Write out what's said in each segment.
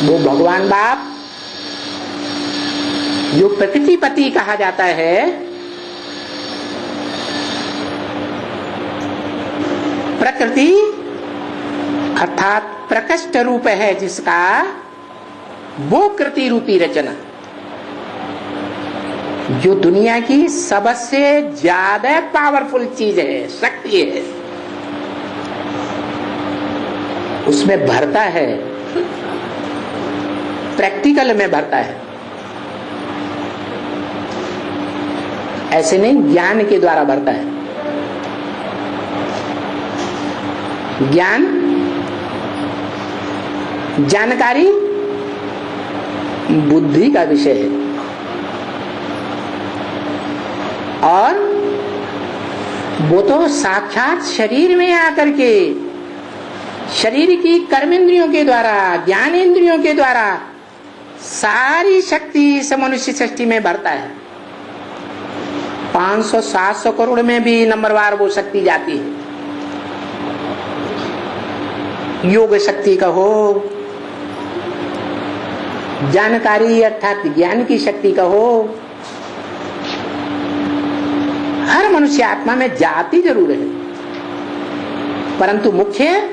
वो भगवान बाप जो प्रकृतिपति कहा जाता है, प्रकृति अर्थात प्रकृष्ट रूप है जिसका, वो कृति रूपी रचना जो दुनिया की सबसे ज्यादा पावरफुल चीज है, शक्ति है, उसमें भरता है, प्रैक्टिकल में भरता है। ऐसे नहीं ज्ञान के द्वारा भरता है। ज्ञान जानकारी बुद्धि का विषय है, और वो तो साक्षात शरीर में आकर के शरीर की कर्मेंद्रियों के द्वारा, ज्ञानेंद्रियों के द्वारा सारी शक्ति इस मनुष्य सृष्टि में भरता है। 500-700 करोड़ में भी नंबरवार वो शक्ति जाती है। योग शक्ति कहो, जानकारी अर्थात ज्ञान की शक्ति कहो, हर मनुष्य आत्मा में जाती जरूर है, परंतु मुख्य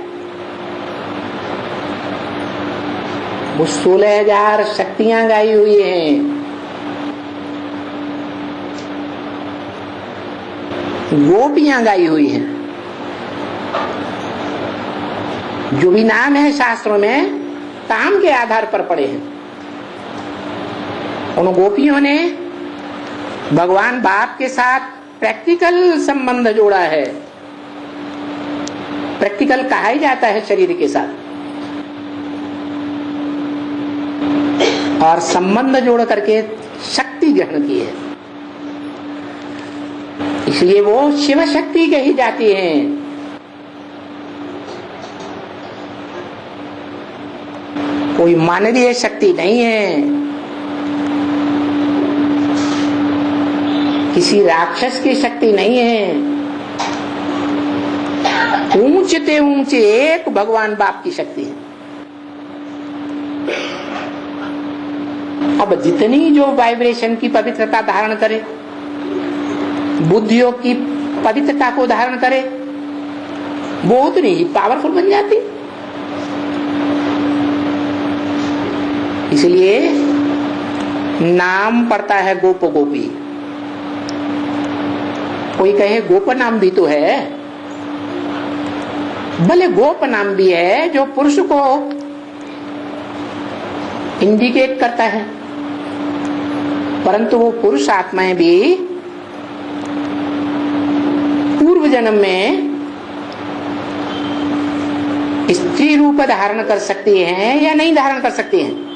वो 16,000 शक्तियां गाई हुई हैं। गोपियां गाई हुई हैं। जो भी नाम है शास्त्रों में काम के आधार पर पड़े हैं। उन गोपियों ने भगवान बाप के साथ प्रैक्टिकल संबंध जोड़ा है। प्रैक्टिकल कहा ही जाता है शरीर के साथ, और संबंध जोड़ करके शक्ति ग्रहण की है, इसलिए वो शिव शक्ति कही जाती है। कोई मानवीय शक्ति नहीं है, किसी राक्षस की शक्ति नहीं है, ऊंचे ऊंचे एक भगवान बाप की शक्ति है। अब जितनी जो वाइब्रेशन की पवित्रता धारण करे, बुद्धियों की पवित्रता को धारण करे, वो उतनी ही पावरफुल बन जाती। इसलिए नाम पड़ता है गोप गोपी। कोई कहे गोप नाम भी तो है, भले गोप नाम भी है जो पुरुष को इंडिकेट करता है, परंतु वो पुरुष आत्माएं भी पूर्व जन्म में स्त्री रूप धारण कर सकती हैं या नहीं धारण कर सकती हैं।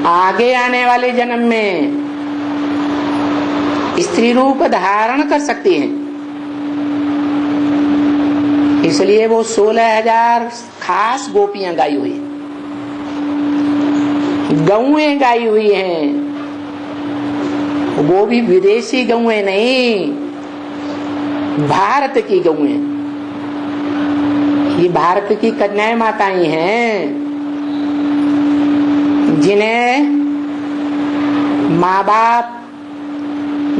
आगे आने वाले जन्म में स्त्री रूप धारण कर सकती हैं। इसलिए वो 16,000 खास गोपियां गाई हुई हैं, गौएं गाई हुई हैं। वो भी विदेशी गौएं नहीं, भारत की गौएं। ये भारत की कन्याएं माताएं हैं, जिन्हें माँ बाप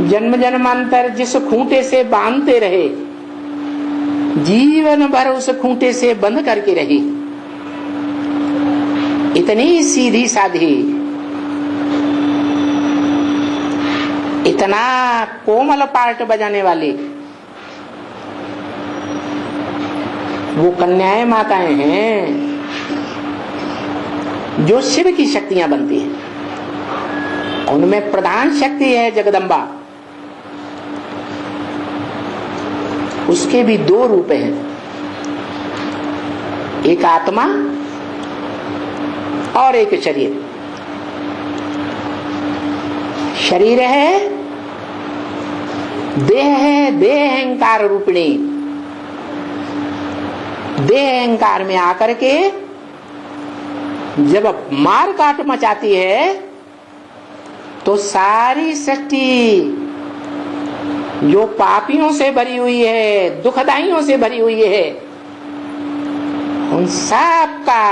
जन्म जन्मांतर जिस खूंटे से बांधते रहे, जीवन भर उस खूंटे से बंध करके रही। इतनी सीधी साधी, इतना कोमल पार्ट बजाने वाली वो कन्याएं माताएं हैं जो शिव की शक्तियां बनती हैं। उनमें प्रधान शक्ति है जगदम्बा। उसके भी 2 रूप हैं, एक आत्मा और एक शरीर। शरीर है, देह है, देह अहंकार रूपिणी। देह अहंकार में आकर के जब मार काट मचाती है तो सारी सृष्टि जो पापियों से भरी हुई है, दुखदाइयों से भरी हुई है, उन सब का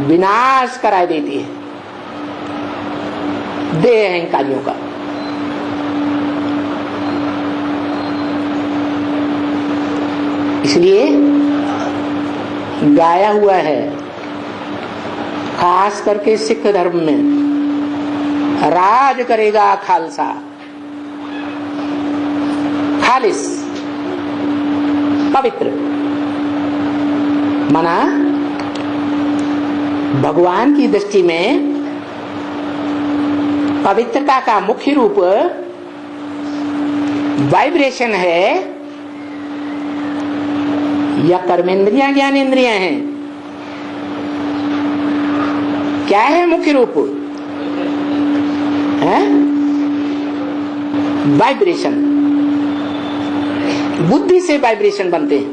विनाश करा देती है, देह अहंकारियों का। इसलिए गाया हुआ है, खास करके सिख धर्म में, राज करेगा खालसा, खालिस, पवित्र। माना भगवान की दृष्टि में पवित्रता का मुख्य रूप वाइब्रेशन है या कर्मेंद्रियां ज्ञानेंद्रियां हैं? क्या है मुख्य रूप? है वाइब्रेशन। बुद्धि से वाइब्रेशन बनते हैं।